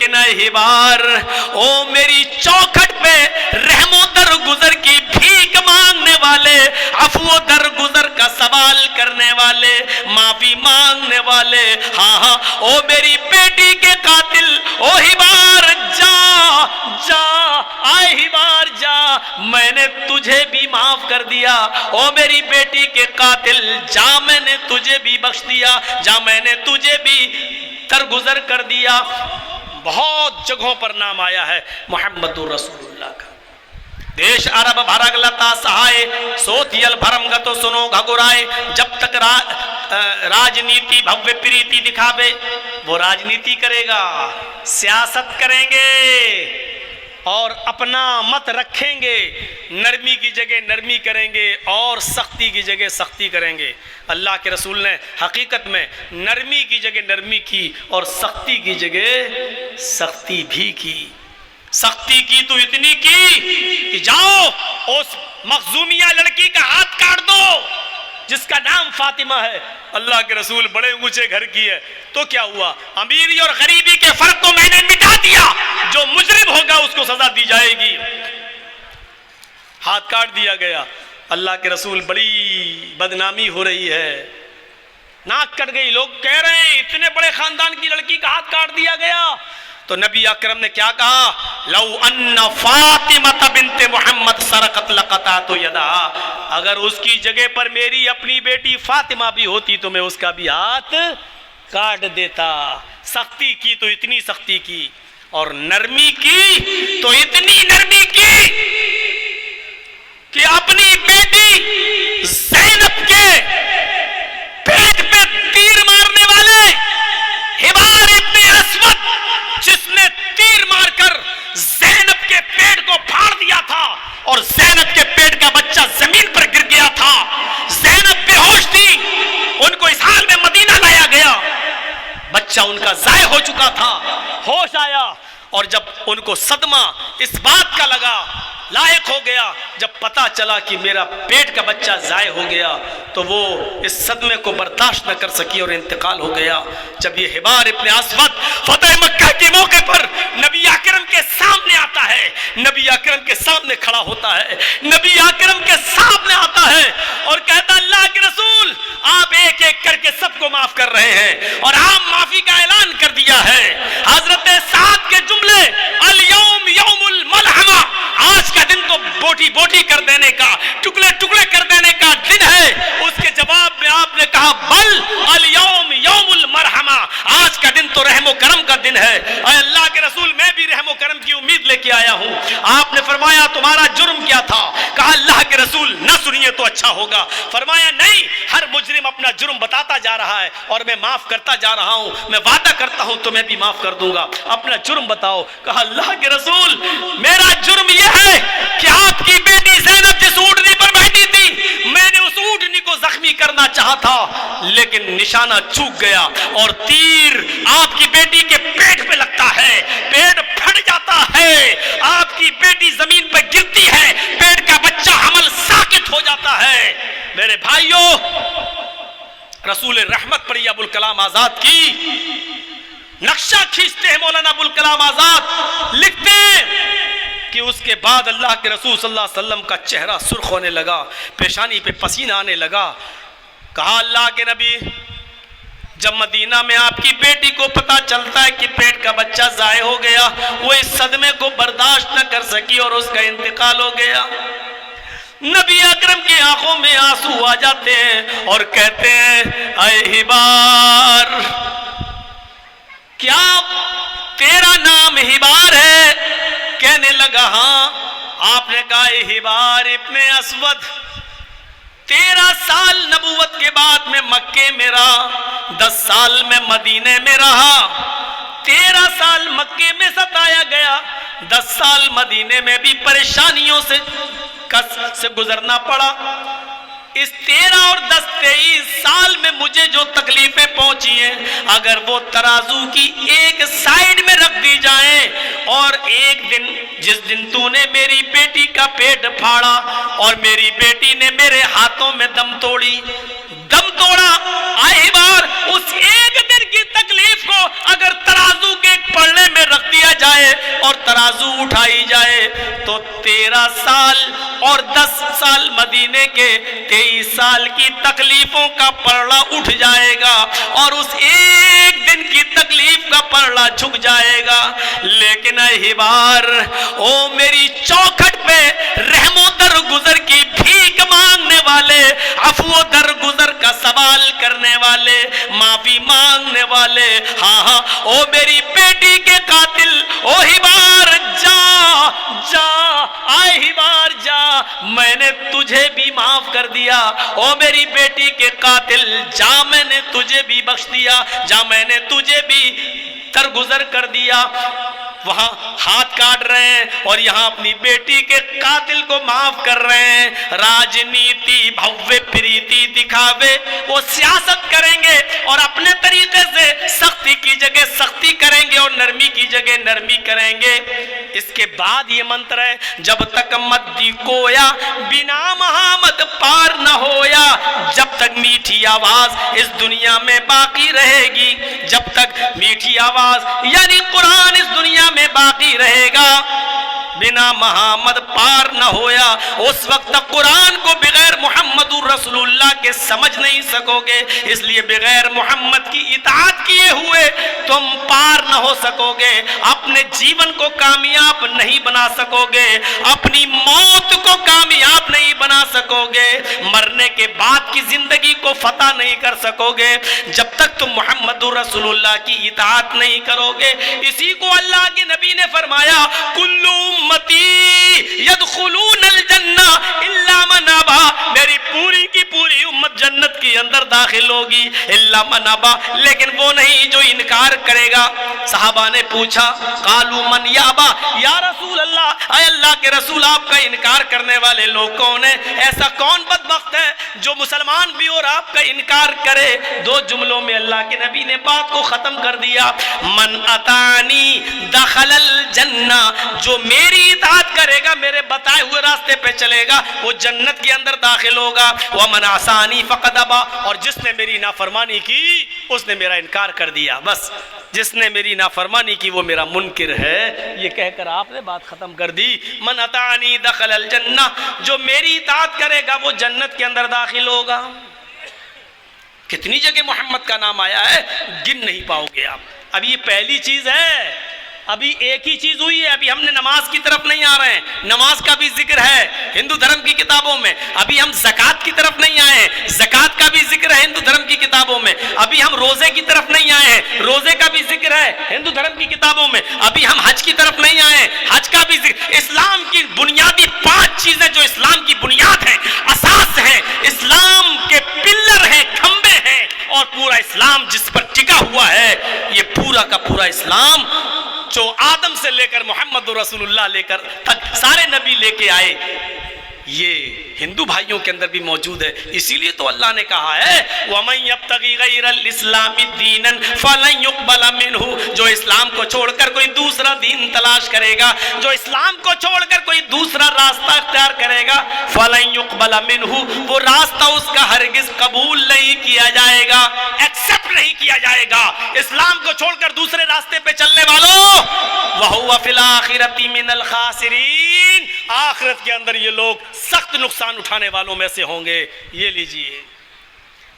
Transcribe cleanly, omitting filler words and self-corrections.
لیکن اے بار او میری چوکھٹ پہ رحم و درگزر کی بھیک مانگنے والے، عفو و درگزر کا سوال کرنے والے، معافی مانگنے والے، ہاں ہاں او میری بیٹی کے قاتل، او ہبار جا جا، آئے ہبار جا، میں نے تجھے بھی معاف کر دیا، او میری بیٹی کے قاتل جا، میں نے تجھے بھی بخش دیا، جا میں نے تجھے بھی درگزر کر دیا۔ بہت جگہوں پر نام آیا ہے محمد رسول اللہ کا۔ دیش عرب بھرگلتا سہائے سوتیل بھرمگتو سنو گھگرائے، جب تک راجنیتی بھویہ پریتی دکھاوے، وہ راجنیتی کرے گا، سیاست کریں گے اور اپنا مت رکھیں گے، نرمی کی جگہ نرمی کریں گے اور سختی کی جگہ سختی کریں گے۔ اللہ کے رسول نے حقیقت میں نرمی کی جگہ نرمی کی اور سختی کی جگہ سختی بھی کی۔ سختی کی تو اتنی کی کہ جاؤ اس مخزومیہ لڑکی کا ہاتھ کاٹ دو جس کا نام فاطمہ ہے۔ اللہ کے رسول بڑے اونچے گھر کی ہے تو کیا ہوا، امیری اور غریبی کے فرق کو میں نے مٹا دیا، جو مجرم ہوگا اس کو سزا دی جائے گی۔ ہاتھ کاٹ دیا گیا۔ اللہ کے رسول بڑی بدنامی ہو رہی ہے، ناک کٹ گئی، لوگ کہہ رہے ہیں اتنے بڑے خاندان کی لڑکی کا ہاتھ کاٹ دیا گیا۔ تو نبی اکرم نے کیا کہا، لو ان فاطمہ بنت محمد سرقت لقطعت یدہا، اگر اس کی جگہ پر میری اپنی بیٹی فاطمہ بھی ہوتی تو میں اس کا بھی ہاتھ کاٹ دیتا۔ سختی کی تو اتنی سختی کی اور نرمی کی تو اتنی نرمی کی کہ اپنی بیٹی زینب کے پیٹ پہ تیر مارنے والے ہبار ابن اسود، جس نے تیر مار کر زینب کے پیٹ کو پھاڑ دیا تھا اور زینب کے پیٹ کا بچہ زمین پر گر گیا تھا، زینب بے ہوش تھی، ان کو اس حال میں مدینہ لایا گیا، بچہ ان کا ضائع ہو چکا تھا، ہوش آیا اور جب ان کو صدمہ اس بات کا لگا، لاحق ہو گیا، جب پتہ چلا کہ میرا پیٹ کا بچہ ضائع ہو گیا تو وہ اس صدمے کو برداشت نہ کر سکی اور انتقال ہو گیا۔ جب یہ ہبار ابن اسود فتح مکہ کے موقع پر نبی اکرم کے سامنے آتا ہے، نبی اکرم کے سامنے کھڑا ہوتا ہے، نبی اکرم کے سامنے آتا ہے اور کہتا اللہ کے رسول آپ ایک ایک کر کے سب کو معاف کر رہے ہیں اور عام معافی کا اعلان کر دیا ہے۔ حضرت سعد کے جملے الیوم یوم الملحمہ، آج کا دن تو بوٹی بوٹی کر دینے کا، ٹکڑے ٹکڑے کر دینے کا دن ہے۔ اس کے جواب میں آپ نے کہا بل الیوم یوم المرحمہ، آج کا دن تو رحم و کرم کا دن ہے۔ اے اللہ کے رسول میں بھی رحم و کرم کی امید لے کے آیا ہوں۔ آپ نے فرمایا تمہارا جرم کیا تھا؟ کہا اللہ کے رسول نہ سنیے تو اچھا ہوگا۔ فرمایا نہیں، ہر مجرم اپنا جرم بتاتا جا رہا ہے اور میں معاف کرتا جا رہا ہوں، میں وعدہ کرتا ہوں تو میں بھی معاف کر دوں گا، اپنا جرم بتاؤ۔ کہا اللہ کے رسول میرا جرم یہ ہے کہ آپ کی بیٹی زینب جس اونٹنی پر بیٹھی تھی، میں نے اس اونٹنی کو زخمی کرنا چاہا تھا لیکن نشانہ چوک گیا اور تیر آپ کی بیٹی کے پیٹ پہ لگتا ہے، پیٹ پھٹ جاتا ہے، آپ کی بیٹی زمین پہ گرتی ہے، پیٹ کا بچہ حمل ساکت ہو جاتا ہے۔ میرے بھائیوں، رسول رحمت پڑھی ابوالکلام آزاد کی، نقشہ کھینچتے ہیں مولانا ابوالکلام آزاد، لکھتے ہیں کہ اس کے بعد اللہ کے رسول صلی اللہ علیہ وسلم کا چہرہ سرخ ہونے لگا، پیشانی پہ پسینہ آنے لگا۔ کہا اللہ کے نبی جب مدینہ میں آپ کی بیٹی کو پتا چلتا ہے کہ پیٹ کا بچہ ضائع ہو گیا، وہ اس صدمے کو برداشت نہ کر سکی اور اس کا انتقال ہو گیا۔ نبی اکرم کی آنکھوں میں آنسو آ جاتے ہیں اور کہتے ہیں اے ہبار، کیا تیرا نام ہبار ہے؟ کہنے لگا ہاں۔ آپ نے کہا اے ہبار ابن اسود، 13 سال نبوت کے بعد میں مکے میں رہا، 10 سال میں مدینے میں رہا، 13 سال مکے میں ستایا گیا، 10 سال مدینے میں بھی پریشانیوں سے گزرنا پڑا۔ اس 13 اور 10 23 سال میں مجھے جو تکلیفیں پہنچی ہیں، اگر وہ ترازو کی ایک سائیڈ میں رکھ دی جائیں اور ایک دن جس دن تو نے میری بیٹی کا پیٹ پھاڑا اور میری بیٹی نے میرے ہاتھوں میں دم توڑا، آئے بار اس ایک دن کی تکلیف کو اگر ترازو کے ایک پلڑے میں رکھ دیا ترازو اٹھائی جائے تو 13 سال اور 10 سال مدینے کے 23 سال کی تکلیفوں کا پلڑا اٹھ جائے گا اور اس ایک دن کی تکلیف کا پلڑا جھک جائے گا. لیکن اے بار او میری چوکھٹ پہ رحم و درگزر کی بھیک مانگنے والے, عفو و درگزر کا سوال کرنے والے, معافی مانگنے والے, ہاں ہاں او میری بیٹی کے قاتل, او ہبار جا جا, آئے ہبار جا, میں نے تجھے بھی معاف کر دیا. او میری بیٹی کے قاتل جا, میں نے تجھے بھی بخش دیا, جا میں نے تجھے بھی درگزر کر دیا. وہاں ہاتھ کاٹ رہے ہیں اور یہاں اپنی بیٹی کے قاتل کو معاف کر رہے ہیں. راجنیتی بھوے پریتی دکھاوے, وہ سیاست کریں گے اور اپنے طریقے سے سختی کی جگہ سختی کریں گے اور نرمی کی جگہ نرمی کریں گے. اس کے بعد یہ منتر ہے, جب تک مدی کویا بنا محمد پار نہ ہویا, جب تک میٹھی آواز اس دنیا میں باقی رہے گی, جب تک میٹھی آواز یعنی قرآن اس دنیا میں باقی رہے گا, بنا محمد پار نہ ہویا, اس وقت تک قرآن کو بغیر محمد رسول اللہ کے سمجھ نہیں سکو گے. اس لیے بغیر محمد کی اطاعت کیے ہوئے تم پار نہ ہو سکو گے, اپنے جیون کو کامیاب نہیں بنا سکو گے, اپنی موت کو کامیاب نہیں بنا سکو گے, مرنے کے بعد کی زندگی کو فتح نہیں کر سکو گے جب تک تم محمد رسول اللہ کی اطاعت نہیں کرو گے. اسی کو اللہ کے نبی نے فرمایا, کل امتی یدخلون الجنہ الا من ابا, میری پوری کی پوری امت جنت کے اندر داخل ہوگی الا من ابا, لیکن وہ نہیں جو انکار کرے گا. صحابہ نے پوچھا, قالوا من یابا, یا رسول اللہ, اے اللہ کے رسول آپ کا انکار کرنے والے لوگ کون ہیں, ایسا کون بدبخت ہے جو مسلمان بھی اور آپ کا انکار کرے. 2 جملوں میں اللہ کے نبی نے بات کو ختم کر دیا. من اتانی دخل الجنہ, جو میری اطاعت کرے گا, میرے بتائے ہوئے راستے پہ چلے گا, وہ جنت کے اندر داخل ہوگا. ومن عصانی فقد ابا, اور جس نے میری نافرمانی کی اس نے میرا انکار کر دیا. بس جس نے میری نافرمانی کی وہ میرا منکر ہے. یہ کہہ کر آپ نے بات ختم کر دی. من اطاعنی دخل الجنہ, جو میری اطاعت کرے گا وہ جنت کے اندر داخل ہوگا. کتنی جگہ محمد کا نام آیا ہے, گن نہیں پاؤ گے آپ. اب یہ پہلی چیز ہے, ابھی ایک ہی چیز ہوئی ہے. ابھی ہم نے نماز کی طرف نہیں آ رہے ہیں, نماز کا بھی ذکر ہے ہندو دھرم کی کتابوں میں. ابھی ہم زکوٰۃ کی طرف نہیں آئے ہیں, زکوٰۃ کا بھی ذکر ہے ہندو دھرم کی کتابوں میں. ابھی ہم روزے کی طرف نہیں آئے ہیں, روزے کا بھی ذکر ہے ہندو دھرم کی کتابوں میں. ابھی ہم حج کی طرف نہیں آئے ہیں, حج کا بھی ذکر. اسلام کی بنیادی 5 چیزیں جو اسلام کی بنیاد ہیں, اساس ہیں, اسلام کے پلر ہیں, کھمبے ہیں, اور پورا اسلام جس پر ٹکا ہوا ہے, یہ پورا کا پورا اسلام جو آدم سے لے کر محمد رسول اللہ لے کر تک سارے نبی لے کے آئے, یہ ہندو بھائیوں کے اندر بھی موجود ہے. اسی لیے تو اللہ نے کہا ہے وَمَن يَبْتَغِ غَيْرَ الْإِسْلَامِ دِينًا فَلَن يُقْبَلَ مِنْهُ, جو اسلام کو چھوڑ کر کوئی دوسرا دین تلاش کرے گا, جو اسلام کو چھوڑ کر کوئی دوسرا راستہ اختیار کرے گا, فَلَن يُقْبَلَ مِنْهُ, وہ راستہ اس کا ہرگز قبول نہیں کیا جائے گا, ایکسپٹ نہیں کیا جائے گا. اسلام کو چھوڑ کر دوسرے راستے پہ چلنے والوں, وَهُوَ فِي الْآخِرَةِ مِنَ الْخَاسِرِينَ, آخرت کے اندر یہ لوگ سخت نقصان اٹھانے والوں میں سے ہوں گے. یہ لیجئے